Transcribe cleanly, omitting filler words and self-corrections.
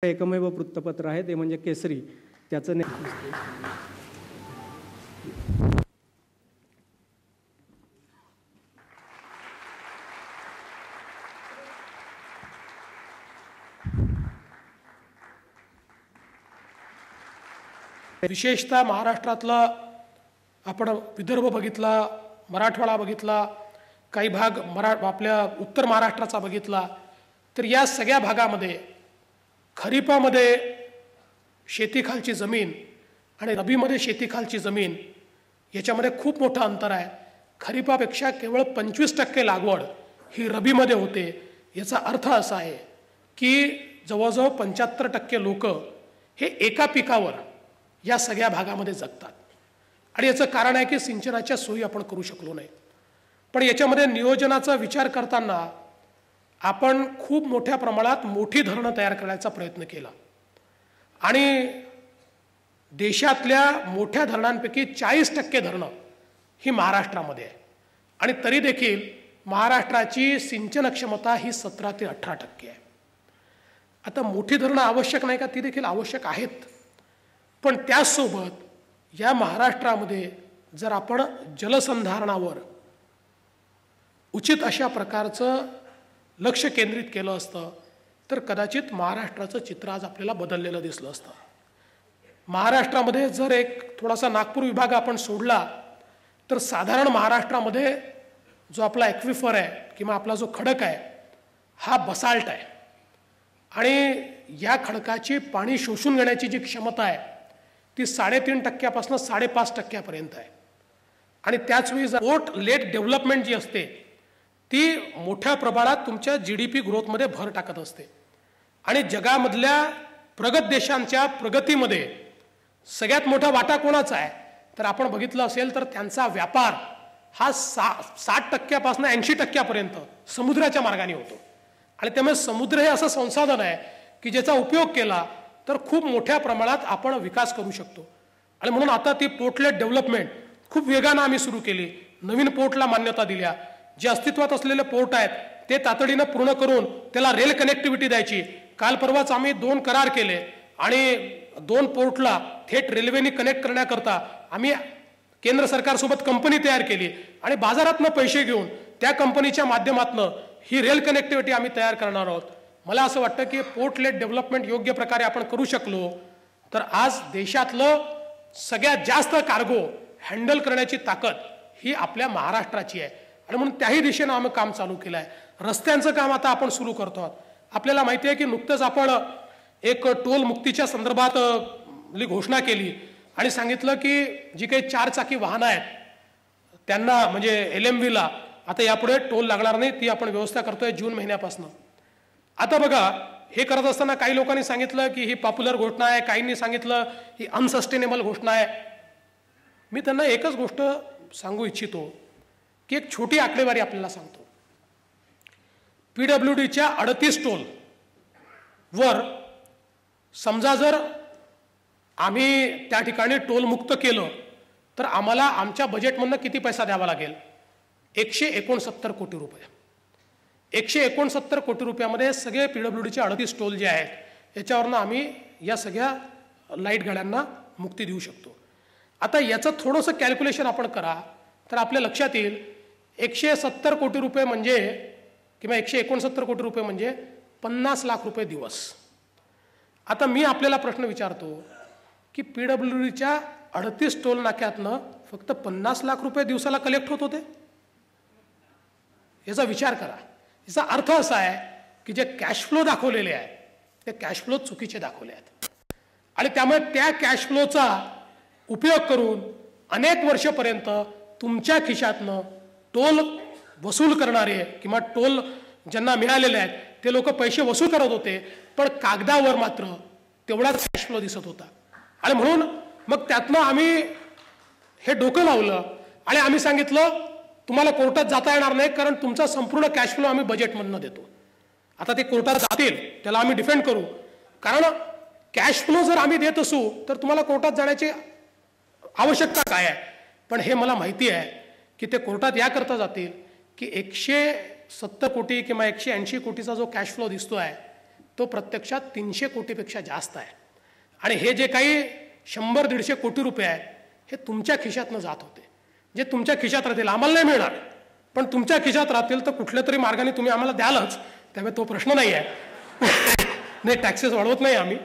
एकमेव वृत्तपत्र आहे ते म्हणजे केसरी. त्याचं विशेषतः महाराष्ट्रातला आपण विदर्भ बघितला, मराठवाडा बघितला, काही भाग आपल्या उत्तर महाराष्ट्राचा बघितला, तर या सगळ्या भागामध्ये खरीपामध्ये शेतीखालची जमीन आणि रबीमध्ये शेतीखालची जमीन याच्यामध्ये खूप मोठं अंतर आहे. खरीपापेक्षा केवळ 25% लागवड ही रबीमध्ये होते. याचा अर्थ असा आहे की जवळजवळ 75% लोक हे एका पिकावर या सगळ्या भागामध्ये जगतात. आणि याचं कारण आहे की सिंचनाच्या सोयी आपण करू शकलो नाही. पण याच्यामध्ये नियोजनाचा विचार करताना आपण खूप मोठ्या प्रमाणात मोठी धरणं तयार करायचा प्रयत्न केला आणि देशातल्या मोठ्या धरणांपैकी 40% धरणं ही महाराष्ट्रामध्ये आहे. आणि तरी देखील महाराष्ट्राची सिंचन क्षमता ही 17 ते 18% आहे. आता मोठी धरणं आवश्यक नाही का? ती देखील आवश्यक आहेत. पण त्याचसोबत या महाराष्ट्रामध्ये जर आपण जलसंधारणावर उचित अशा प्रकारचं लक्ष केंद्रित केलं असतं तर कदाचित महाराष्ट्राचं चित्र आज आपल्याला बदललेलं दिसलं असतं. महाराष्ट्रामध्ये जर एक थोडासा नागपूर विभाग आपण सोडला तर साधारण महाराष्ट्रामध्ये जो आपला ॲक्विफर आहे किंवा आपला जो खडक आहे हा बसाल्ट आहे. आणि या खडकाची पाणी शोषून घेण्याची जी क्षमता आहे ती 3.5% 5.5% आहे. आणि त्याचवेळी जर पोर्ट लेट डेव्हलपमेंट जी असते ती मोठ्या प्रमाणात तुमच्या GDP ग्रोथमध्ये भर टाकत असते. आणि जगामधल्या प्रगत देशांच्या प्रगतीमध्ये सगळ्यात मोठा वाटा कोणाचा आहे तर आपण बघितलं असेल तर त्यांचा व्यापार हा 60% 80% समुद्राच्या मार्गाने होतो. आणि त्यामुळे समुद्र हे असं संसाधन आहे की ज्याचा उपयोग केला तर खूप मोठ्या प्रमाणात आपण विकास करू शकतो. आणि म्हणून आता ती पोर्टलेट डेव्हलपमेंट खूप वेगानं आम्ही सुरू केली. नवीन पोर्टला मान्यता दिल्या. जे अस्तित्वात असलेले पोर्ट आहेत ते तातडीनं पूर्ण करून त्याला रेल कनेक्टिव्हिटी द्यायची. काल परवाच आम्ही 2 करार केले आणि 2 पोर्टला थेट रेल्वेने कनेक्ट करण्याकरता आम्ही केंद्र सरकारसोबत कंपनी तयार केली आणि बाजारातनं पैसे घेऊन त्या कंपनीच्या माध्यमातून ही रेल कनेक्टिव्हिटी आम्ही तयार करणार आहोत. मला असं वाटतं की पोर्ट लेट डेव्हलपमेंट योग्य प्रकारे आपण करू शकलो तर आज देशातलं सगळ्यात जास्त कार्गो हँडल करण्याची ताकद ही आपल्या महाराष्ट्राची आहे. आणि म्हणून त्याही दिशेनं आम्ही काम चालू केलं आहे. रस्त्यांचं काम आता आपण सुरू करतो आहोत. आपल्याला माहिती आहे की नुकतंच आपण एक टोल मुक्तीच्या संदर्भात घोषणा केली आणि सांगितलं की जी काही 4 चाकी वाहनं आहेत त्यांना म्हणजे LMVला आता यापुढे टोल लागणार नाही. ती आपण व्यवस्था करतोय जून महिन्यापासून. आता बघा हे करत असताना काही लोकांनी सांगितलं की ही पॉप्युलर घोषणा आहे, काहींनी सांगितलं ही अनसस्टेनेबल घोषणा आहे. मी त्यांना एकच गोष्ट सांगू इच्छितो की एक छोटी आकडेवारी आपल्याला सांगतो. PWDच्या 38 टोल वर समजा जर आम्ही त्या ठिकाणी टोल मुक्त केलं तर आम्हाला आमच्या बजेटमधनं किती पैसा द्यावा लागेल? 169 कोटी रुपये. 169 कोटी रुपयामध्ये सगळे PWDचे 38 टोल जे आहेत याच्यावरनं आम्ही या सगळ्या लाईट गाड्यांना मुक्ती देऊ शकतो. आता याचं थोडंसं कॅल्क्युलेशन आपण करा तर आपल्या लक्षात येईल 170 कोटी रुपये म्हणजे किंवा 169 कोटी रुपये म्हणजे 50 लाख रुपये दिवस. आता मी आपल्याला प्रश्न विचारतो की PWDच्या 38 टोल नाक्यातनं फक्त 50 लाख रुपये दिवसाला कलेक्ट होत होते? याचा विचार करा. याचा अर्थ असा आहे की जे कॅश फ्लो दाखवलेले आहेत ते कॅश फ्लो चुकीचे दाखवले आहेत. आणि त्यामुळे त्या कॅश फ्लोचा उपयोग करून अनेक वर्षपर्यंत तुमच्या खिशातनं टोल वसूल करणारे किंवा टोल ज्यांना मिळालेले आहेत ते लोक पैसे वसूल करत होते. पण कागदावर मात्र तेवढाच कॅश फ्लो दिसत होता. आणि म्हणून मग त्यातनं आम्ही हे डोकं लावलं आणि आम्ही सांगितलं तुम्हाला कोर्टात जाता येणार नाही कारण तुमचा संपूर्ण कॅश फ्लो आम्ही बजेटमधनं देतो. आता ते कोर्टात जातील त्याला आम्ही डिफेंड करू. कारण कॅश फ्लो जर आम्ही देत असू तर तुम्हाला कोर्टात जाण्याची आवश्यकता काय आहे? पण हे मला माहिती आहे की ते कोर्टात याकरता जातील की 170 कोटी किंवा 180 कोटीचा जो कॅश फ्लो दिसतो आहे तो प्रत्यक्षात 300 कोटीपेक्षा जास्त आहे. आणि हे जे काही 100-150 कोटी रुपये आहेत हे तुमच्या खिशातनं जात होते, जे तुमच्या खिशात राहतील. आम्हाला नाही मिळणार, पण तुमच्या खिशात राहतील तर कुठल्या तरी मार्गाने तुम्ही आम्हाला द्यालच, त्यामुळे तो प्रश्न नाही आहे. नाही, टॅक्सेस वाढवत नाही आम्ही.